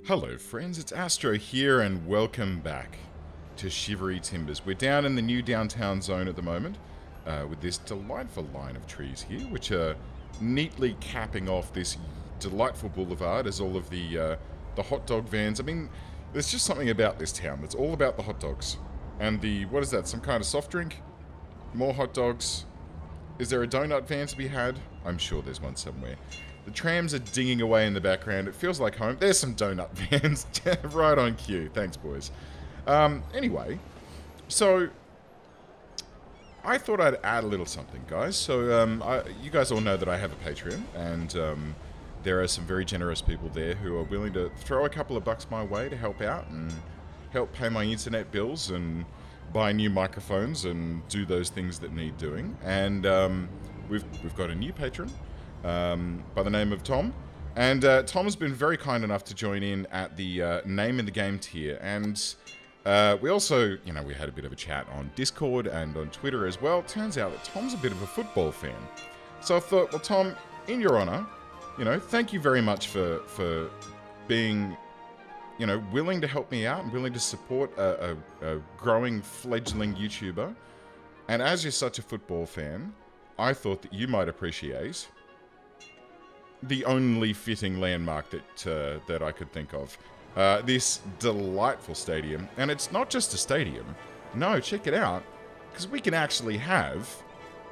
Hello friends, it's Astro here and welcome back to Shivery Timbers. We're down in the new downtown zone at the moment with this delightful line of trees here, which are neatly capping off this delightful boulevard as all of the hot dog vans. I mean, there's just something about this town that's all about the hot dogs. And the, what is that, some kind of soft drink? More hot dogs. Is there a donut van to be had? I'm sure there's one somewhere. The trams are dinging away in the background. It feels like home. There's some donut vans right on cue. Thanks, boys. Anyway, so I thought I'd add a little something, guys. So you guys all know that I have a Patreon, and there are some very generous people there who are willing to throw a couple of bucks my way to help out and help pay my internet bills and buy new microphones and do those things that need doing. And we've got a new patron by the name of Tom. And Tom's been very kind enough to join in at the name in the game tier. And we also, you know, we had a bit of a chat on Discord and on Twitter as well. Turns out that Tom's a bit of a football fan. So I thought, well, Tom, in your honor, you know, thank you very much for being, you know, willing to help me out and willing to support a growing fledgling YouTuber. And as you're such a football fan, I thought that you might appreciate the only fitting landmark that I could think of. This delightful stadium. And it's not just a stadium. No, check it out. Because we can actually have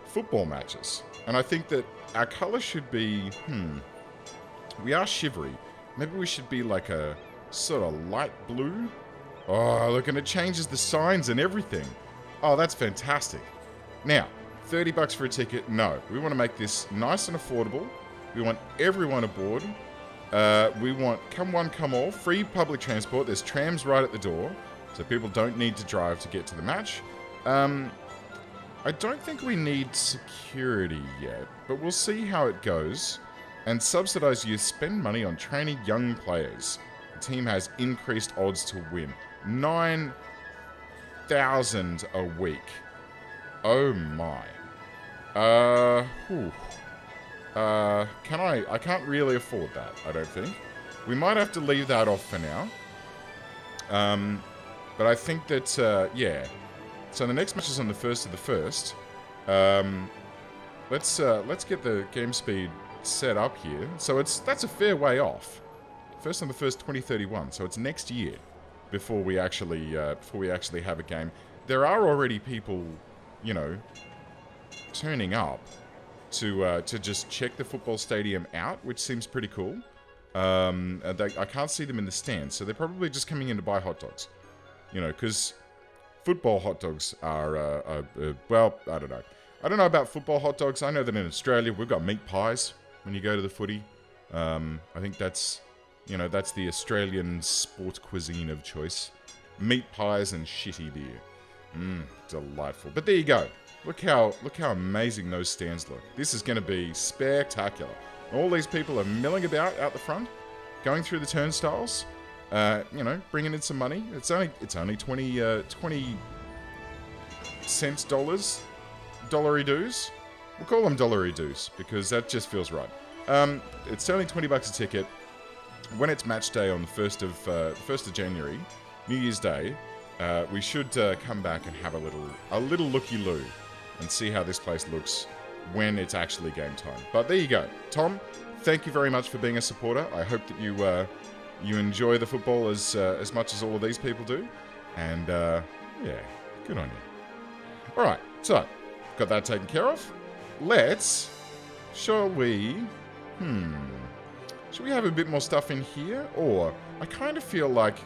football matches. And I think that our color should be, we are Shivery. Maybe we should be like a sort of light blue. Oh, look, and it changes the signs and everything. Oh, that's fantastic. Now, 30 bucks for a ticket. No, we want to make this nice and affordable. We want everyone aboard. We want come one, come all. Free public transport. There's trams right at the door, so people don't need to drive to get to the match. I don't think we need security yet, but we'll see how it goes. And subsidized youth spend money on training young players. The team has increased odds to win. 9,000 a week. Oh my. I can't really afford that, I don't think. We might have to leave that off for now. But I think that, yeah. So the next match is on the 1st of the 1st. Let's get the game speed set up here. So that's a fair way off. 1st on the 1st, 2031. So it's next year before we actually have a game. There are already people, you know, turning up to just check the football stadium out, which seems pretty cool. I can't see them in the stands, so they're probably just coming in to buy hot dogs. You know, because football hot dogs are, well, I don't know. I don't know about football hot dogs. I know that in Australia we've got meat pies when you go to the footy. I think that's, you know, that's the Australian sport cuisine of choice. Meat pies and shitty beer. Delightful. But there you go. Look how amazing those stands look. This is going to be spectacular. All these people are milling about out the front, going through the turnstiles, you know, bringing in some money. It's only 20 cents dollars, dollary doos. We'll call them dollary doos because that just feels right. It's only 20 bucks a ticket. When it's match day on the 1st of January, New Year's Day, we should come back and have a little looky-loo and see how this place looks when it's actually game time. But there you go. Tom, thank you very much for being a supporter. I hope that you enjoy the football as much as all of these people do. And, yeah, good on you. Alright, so, got that taken care of. Shall we have a bit more stuff in here? Or, I kind of feel like,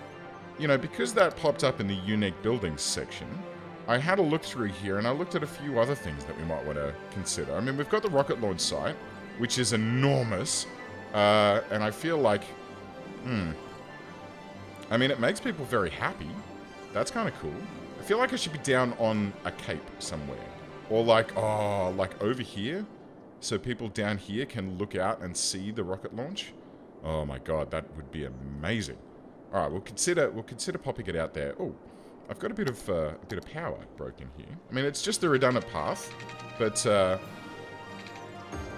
you know, because that popped up in the unique buildings section, I had a look through here, and I looked at a few other things that we might want to consider. I mean, we've got the rocket launch site, which is enormous, and I feel like, I mean, it makes people very happy. That's kind of cool. I feel like I should be down on a cape somewhere. Or like, oh, like over here, so people down here can look out and see the rocket launch. Oh my god, that would be amazing. Alright, we'll consider popping it out there. Oh. I've got a bit of power broken here. I mean, it's just the redundant path, but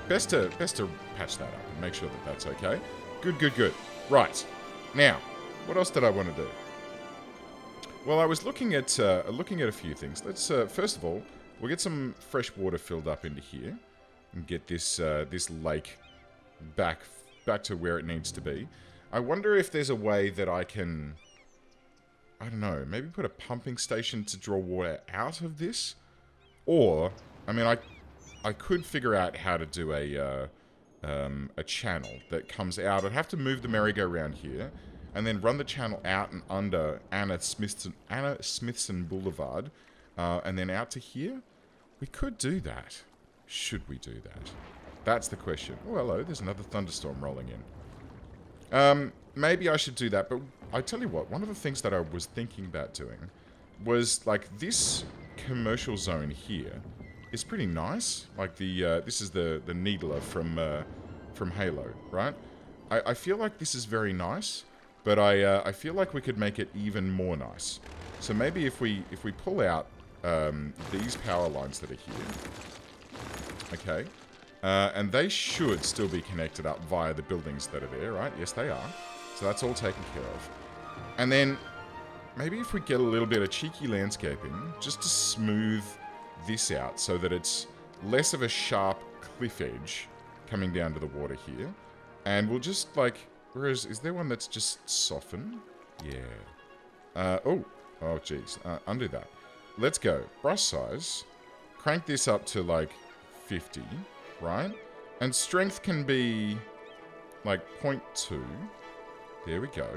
best to patch that up and make sure that that's okay. Good. Right. Now, What else did I want to do? Well, I was looking at a few things. Let's first of all, we'll get some fresh water filled up into here and get this this lake back to where it needs to be. I wonder if there's a way that I can, I don't know, maybe put a pumping station to draw water out of this, or I mean, I could figure out how to do a channel that comes out. I'd have to move the merry-go-round here, and then run the channel out and under Anna Smithson Boulevard, and then out to here. We could do that. Should we do that? That's the question. Oh, hello. There's another thunderstorm rolling in. Maybe I should do that, but I tell you what, one of the things that I was thinking about doing was, like, this commercial zone here is pretty nice. Like, this is the Needler from Halo, right? I feel like this is very nice, but I feel like we could make it even more nice. So maybe if we pull out these power lines that are here, okay, and they should still be connected up via the buildings that are there, right? Yes, they are. So that's all taken care of. And then maybe if we get a little bit of cheeky landscaping, just to smooth this out so that it's less of a sharp cliff edge coming down to the water here. And we'll just, like, whereas, is there one that's just softened? Yeah. Oh, geez. Undo that. Let's go. Brush size. Crank this up to, like, 50, right? And strength can be, like, 0.2. There we go.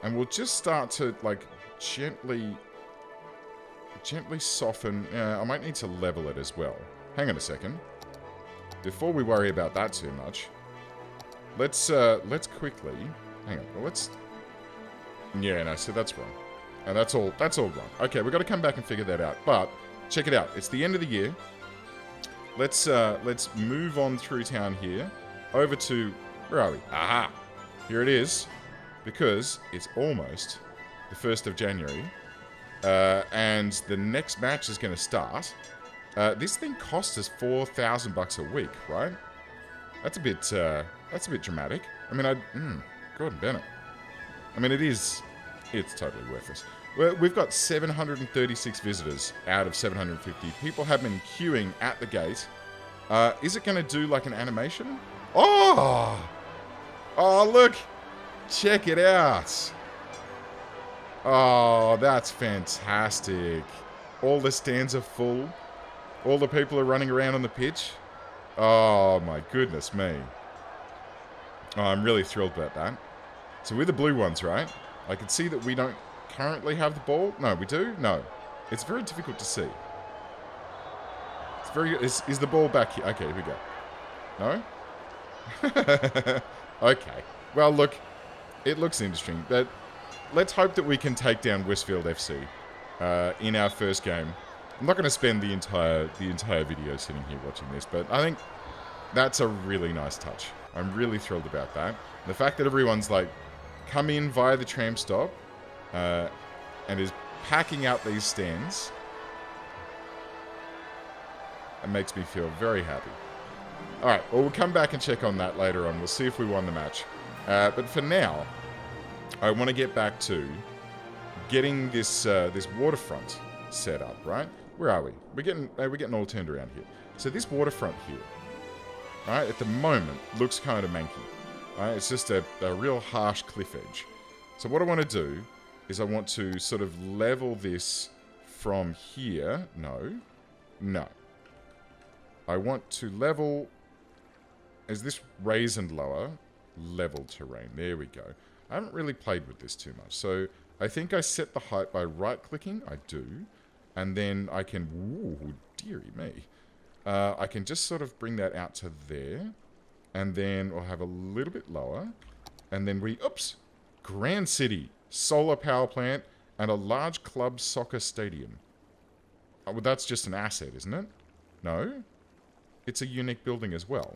And we'll just start to, like, gently soften. I might need to level it as well. Hang on a second. Before we worry about that too much, let's quickly, hang on, well, yeah, no, so that's wrong. And that's all wrong. Okay, we've got to come back and figure that out. But, check it out. It's the end of the year. Let's move on through town here, over to, where are we? Aha! Here it is, because it's almost the 1st of January, and the next match is going to start. This thing costs us $4,000 a week, right? That's a bit dramatic. I mean, Gordon Bennett. I mean, it's totally worthless. We've got 736 visitors out of 750. People have been queuing at the gate. Is it going to do like an animation? Oh, look. Check it out. Oh, that's fantastic. All the stands are full. All the people are running around on the pitch. Oh, my goodness me. Oh, I'm really thrilled about that. So we're the blue ones, right? I can see that we don't currently have the ball. No, we do? No. It's very difficult to see. It's very... Is the ball back here? Okay, here we go. No? Okay. Well, look... It looks interesting, but let's hope that we can take down Westfield FC in our first game. I'm not going to spend the entire video sitting here watching this, but I think that's a really nice touch. I'm really thrilled about that. The fact that everyone's like come in via the tram stop and is packing out these stands, it makes me feel very happy. All right, well, we'll come back and check on that later on. We'll see if we won the match. But for now, I want to get back to getting this this waterfront set up, right? Where are we? We're getting all turned around here. So this waterfront here, right, at the moment, looks kind of manky. Right? It's just a real harsh cliff edge. So what I want to do is I want to sort of level this from here. No. I want to level... Is this raise and lower? Level terrain. There we go. I haven't really played with this too much. So I think I set the height by right-clicking. I do. And then I can... Ooh, dearie me. I can just sort of bring that out to there. And then we'll have a little bit lower. And then we... Oops! Grand City. Solar power plant. And a large club soccer stadium. Oh, well, that's just an asset, isn't it? No? It's a unique building as well.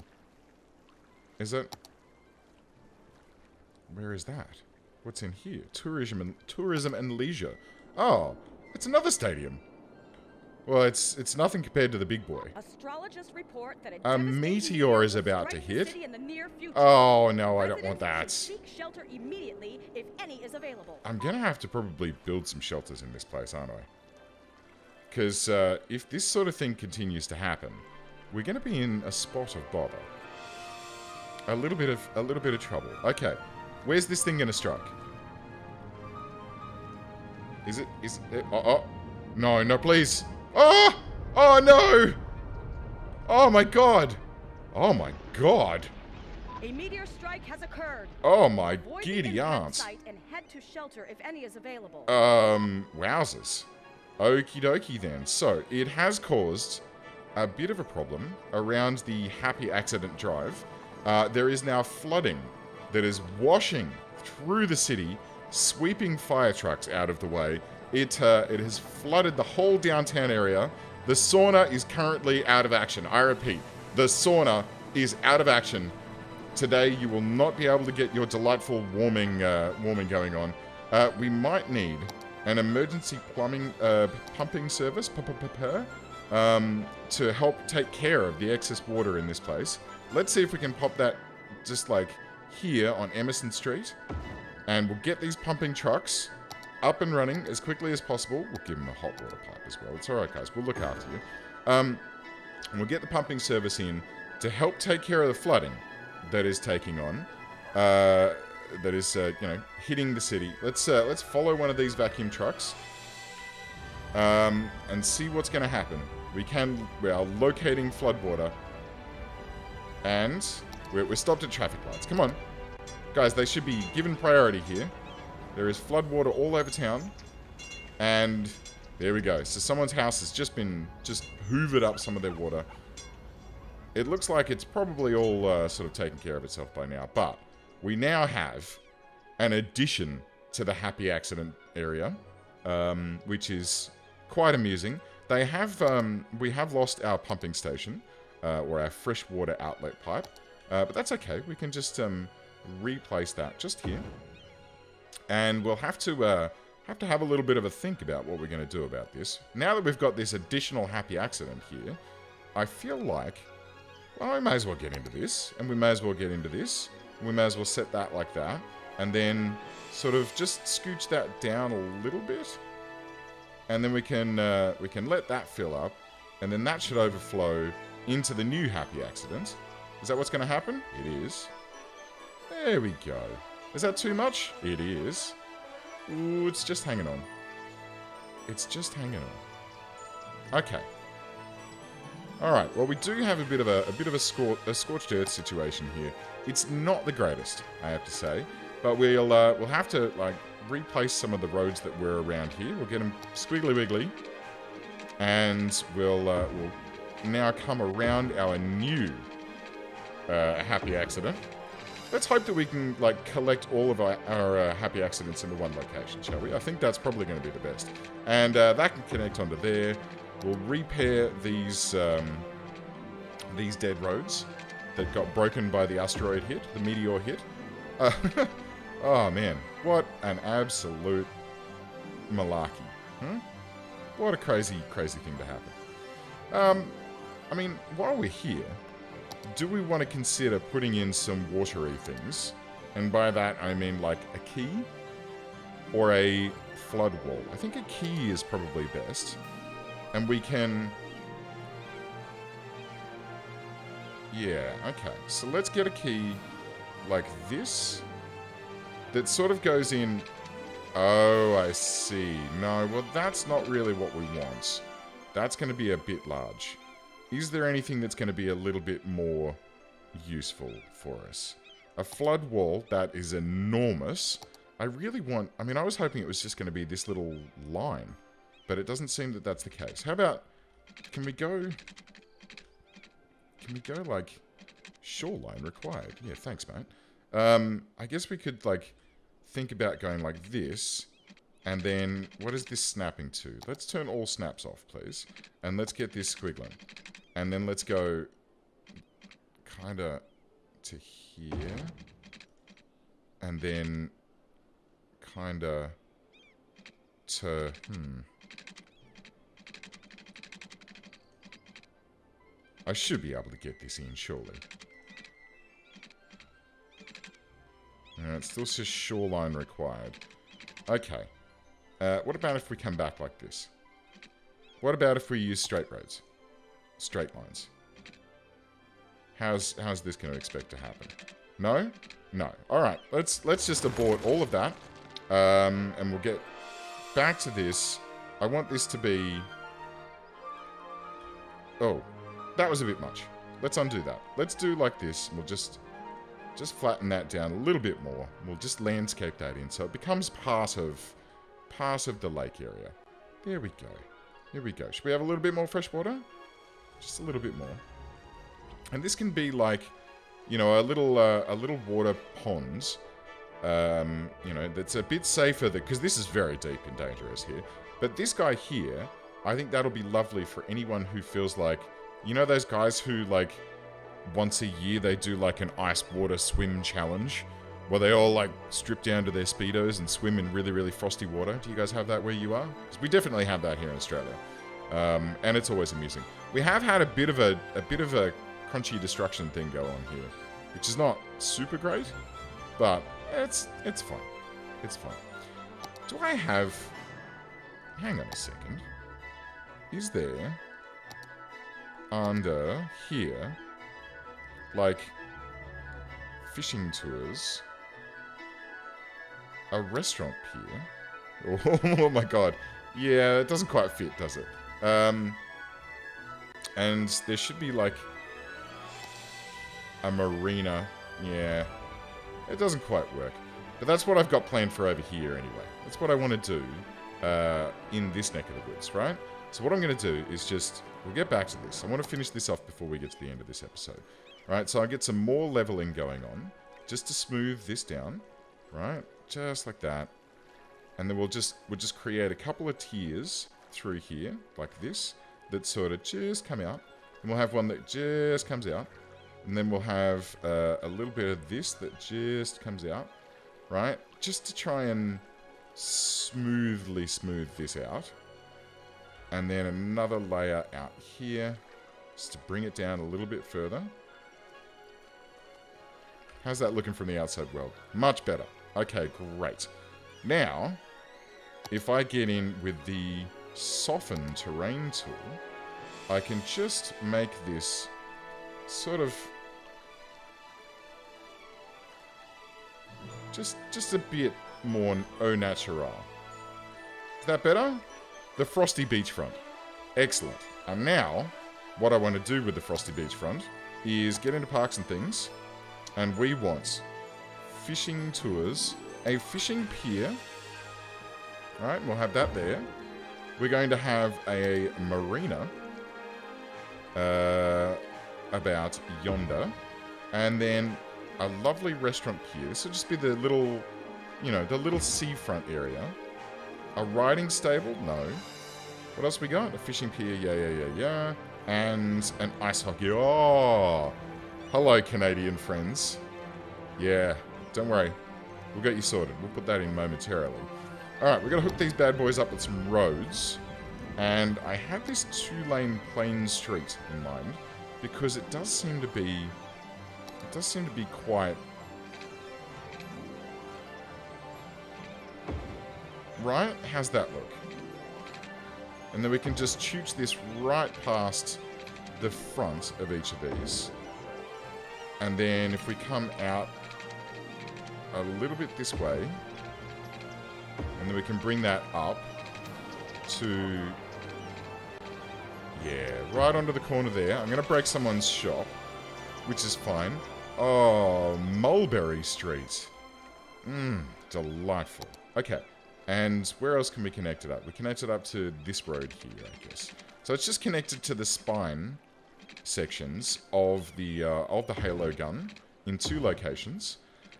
Is it... Where is that? What's in here? Tourism and leisure. Oh, it's another stadium. Well, it's nothing compared to the big boy. Astrologists report that A meteor is about to hit. Oh, no, I don't want that. Seek shelter immediately if any is available. I'm going to have to probably build some shelters in this place, aren't I? Because if this sort of thing continues to happen, we're going to be in a spot of bother. A little bit of trouble. Okay, where's this thing going to strike? Is it? Oh, no, please. Oh! Oh, no! Oh, my God. Oh, my God. A meteor strike has occurred. Oh, my giddy aunt. And head to shelter if any is available. Wowzers. Okie dokie then. So, it has caused a bit of a problem around the Happy Accident Drive. There is now flooding that is washing through the city, sweeping fire trucks out of the way. It has flooded the whole downtown area. The sauna is currently out of action. I repeat, the sauna is out of action. Today, you will not be able to get your delightful warming going on. We might need an emergency pumping service to help take care of the excess water in this place. Let's see if we can pop that just like here on Emerson Street. And we'll get these pumping trucks up and running as quickly as possible. We'll give them a hot water pipe as well. It's alright, guys. We'll look after you. And we'll get the pumping service in to help take care of the flooding that is taking on. That is, hitting the city. Let's follow one of these vacuum trucks. And see what's going to happen. We are locating floodwater. And we're stopped at traffic lights. Come on. Guys, they should be given priority here. There is floodwater all over town. And there we go. So someone's house has just hoovered up some of their water. It looks like it's probably all sort of taken care of itself by now. But we now have an addition to the Happy Accident area, which is quite amusing. We have lost our pumping station, or our freshwater outlet pipe. But that's okay. We can just replace that just here. And we'll have to have a little bit of a think about what we're going to do about this. Now that we've got this additional Happy Accident here, I feel like, well, we may as well get into this, and we may as well get into this, and we may as well set that like that, and then sort of just scooch that down a little bit, and then we can let that fill up, and then that should overflow into the new Happy Accident. Is that what's going to happen? It is. There we go. Is that too much? It is. Ooh, it's just hanging on. It's just hanging on. Okay. Alright, well we do have a bit of a scorched earth situation here. It's not the greatest, I have to say. But we'll have to like replace some of the roads that were around here. We'll get them squiggly wiggly. And we'll now come around our new Happy Accident. Let's hope that we can like collect all of our Happy Accidents into one location, shall we? I think that's probably going to be the best. And that can connect onto there. We'll repair these dead roads that got broken by the asteroid hit, the meteor hit. Oh man, what an absolute malarkey. What a crazy, crazy thing to happen. I mean, while we're here, do we want to consider putting in some watery things? And by that, I mean like a key or a flood wall. I think a key is probably best. And we can... Yeah, okay. So let's get a key like this that sort of goes in... Oh, I see. No, well, that's not really what we want. That's going to be a bit large. Is there anything that's going to be a little bit more useful for us? A flood wall that is enormous. I really want... I mean, I was hoping it was just going to be this little line. But it doesn't seem that that's the case. How about... Can we go, like... Shoreline required. Yeah, thanks, mate. I guess we could, like... Think about going like this. And then... What is this snapping to? Let's turn all snaps off, please. And let's get this squiggling. And then let's go... Kinda... To here. And then... Kinda... To... I should be able to get this in, surely. It still says shoreline required. Okay. What about if we come back like this? What about if we use straight roads? Straight lines. How's this going to expect to happen? No? No. Alright, let's just abort all of that. And we'll get back to this. I want this to be... Oh, that was a bit much. Let's undo that. Let's do like this. We'll just flatten that down a little bit more. We'll just landscape that in so it becomes part of the lake area. There we go. Here we go. Should we have a little bit more fresh water? Just a little bit more. And this can be like, you know, a little water pond. You know, that's a bit safer because this is very deep and dangerous here. But this guy here, I think that'll be lovely for anyone who feels like, you know, those guys who like once a year they do like an ice water swim challenge where they all like strip down to their Speedos and swim in really, really frosty water. Do you guys have that where you are? Because we definitely have that here in Australia. And it's always amusing. We have had a bit of a crunchy destruction thing go on here, which is not super great, but it's fun. It's fun. Do I have... Hang on a second. Is there under here like fishing tours, a restaurant pier? Oh my god. Yeah, it doesn't quite fit, does it? And there should be like a marina. Yeah, it doesn't quite work. But that's what I've got planned for over here anyway. That's what I want to do in this neck of the woods, right? So what I'm going to do is just... We'll get back to this. I want to finish this off before we get to the end of this episode. Right, so I get some more leveling going on, just to smooth this down, right? Just like that. And then we'll just create a couple of tiers through here, like this, that sort of just come out. And we'll have one that just comes out. And then we'll have a little bit of this that just comes out, right? Just to try and smoothly smooth this out. And then another layer out here, just to bring it down a little bit further. How's that looking from the outside world? Much better. Okay, great. Now, if I get in with the Soften Terrain tool, I can just make this sort of... Just a bit more au naturel. Is that better? The Frosty Beachfront. Excellent. And now, what I want to do with the Frosty Beachfront is get into parks and things, and we want fishing tours, a fishing pier. Alright, we'll have that there. We're going to have a marina about yonder, and then a lovely restaurant pier. This will just be the little, you know, the little seafront area. A riding stable? No. What else we got? A fishing pier? Yeah. And an ice hockey. Oh! Hello, Canadian friends. Yeah, don't worry. We'll get you sorted. We'll put that in momentarily. Alright, we're going to hook these bad boys up with some roads. And I had this 2-lane plain street in mind, because it does seem to be... It does seem to be quite... Right? How's that look? And then we can just chooch this right past the front of each of these. And then if we come out a little bit this way, and then we can bring that up to... Yeah, right onto the corner there. I'm going to break someone's shop, which is fine. Oh, Mulberry Street. Delightful. Okay. And where else can we connect it up? We connect it up to this road here, I guess. So it's just connected to the spine sections of the Halo gun in 2 locations.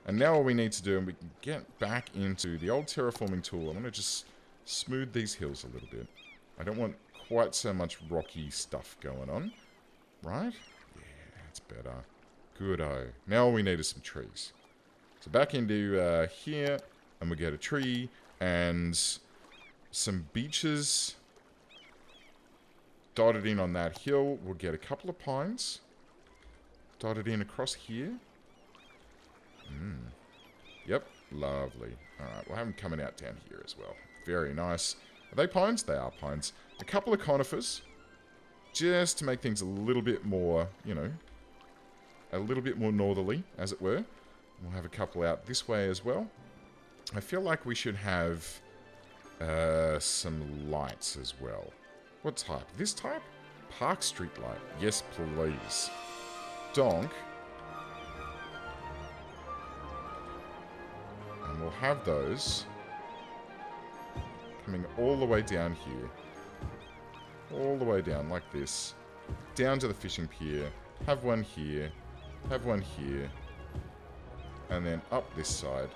And now all we need to do, and we can get back into the old terraforming tool. I'm going to just smooth these hills a little bit. I don't want quite so much rocky stuff going on. Right? Yeah, that's better. Good-o. Now all we need is some trees. So back into here, and we get a tree... And some beaches. dotted in on that hill. We'll get a couple of pines. Dotted in across here. Yep, lovely. Alright, we'll have them coming out down here as well. Very nice. Are they pines? They are pines. A couple of conifers. Just to make things a little bit more, you know, a little bit more northerly, as it were. We'll have a couple out this way as well. I feel like we should have some lights as well. What type? This type? Park street light. Yes, please. Donk. And we'll have those coming all the way down here. All the way down, like this. Down to the fishing pier. Have one here. Have one here. And then up this side.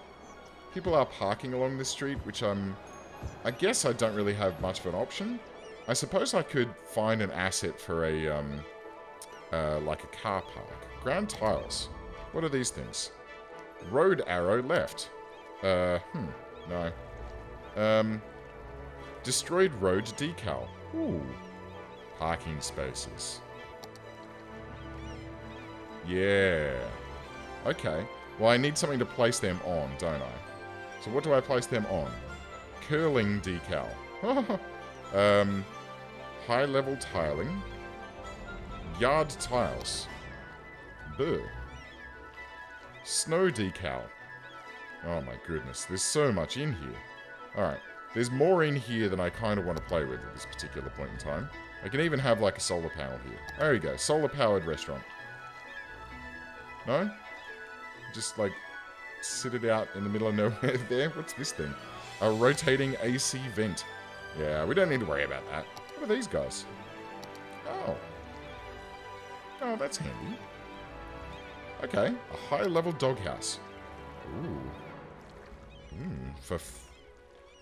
People are parking along this street, which I guess I don't really have much of an option. I suppose I could find an asset for a, like a car park. Ground tiles. What are these things? Road arrow left. No. Destroyed road decal. Ooh. Parking spaces. Yeah. Okay. Well, I need something to place them on, don't I? So what do I place them on? Curling decal. High level tiling. Yard tiles. Buh. Snow decal. Oh my goodness, there's so much in here. Alright, there's more in here than I kind of want to play with at this particular point in time. I can even have like a solar panel here. There we go, solar powered restaurant. No? Just like sit it out in the middle of nowhere there. What's this thing? A rotating AC vent. Yeah, we don't need to worry about that. What are these guys? Oh. Oh, that's handy. Okay, a high level doghouse. Ooh.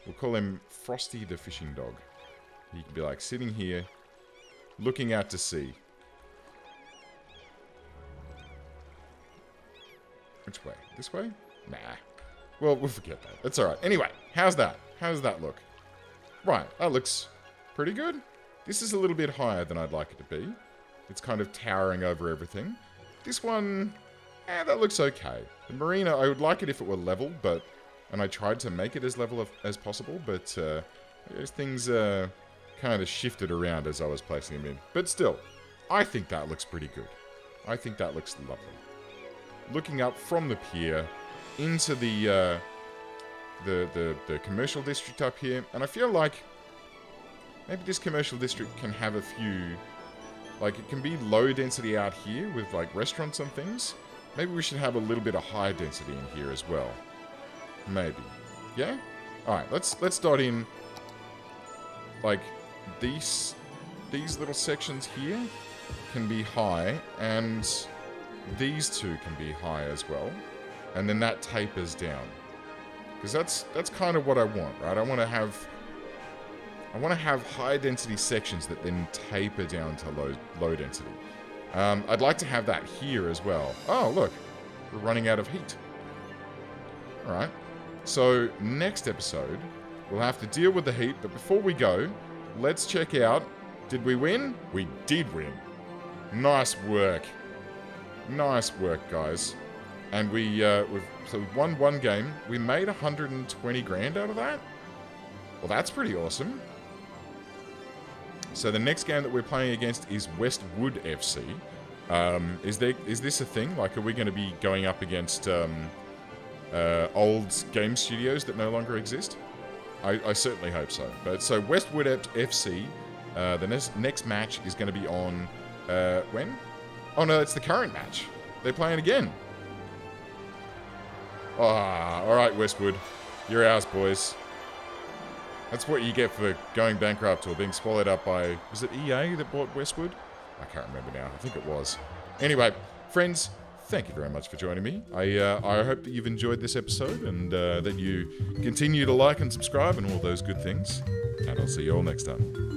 We'll call him Frosty the fishing dog. He can be like sitting here, looking out to sea. Which way? This way? Nah. Well, we'll forget that. That's alright. Anyway, how's that? How does that look? Right, that looks pretty good. This is a little bit higher than I'd like it to be. It's kind of towering over everything. This one, that looks okay. The marina, I would like it if it were level, but... And I tried to make it as level as possible, but those things kind of shifted around as I was placing them in. But still, I think that looks pretty good. I think that looks lovely. Looking up from the pier into the commercial district up here, and I feel like maybe this commercial district can have a few, like it can be low density out here with like restaurants and things. Maybe we should have a little bit of high density in here as well. Maybe. Yeah? Alright, let's dot in like these little sections here can be high, and these two can be high as well. And then that tapers down. Because that's kind of what I want, right? I want to have high density sections that then taper down to low density. I'd like to have that here as well. Oh, look. We're running out of heat. Alright. So, next episode, we'll have to deal with the heat, but before we go, let's check out, did we win? We did win. Nice work. Nice work, guys. And we've won one game. We made 120 grand out of that? Well, that's pretty awesome. So the next game that we're playing against is Westwood FC. Is this a thing? Like, are we going to be going up against old game studios that no longer exist? I certainly hope so. But so Westwood FC, the next match is going to be on when? Oh no, it's the current match. They're playing again. Ah, all right, Westwood, you're ours, boys. That's what you get for going bankrupt or being swallowed up by, was it EA that bought Westwood? I can't remember now. I think it was. Anyway, friends, thank you very much for joining me. I hope that you've enjoyed this episode and that you continue to like and subscribe and all those good things. And I'll see you all next time.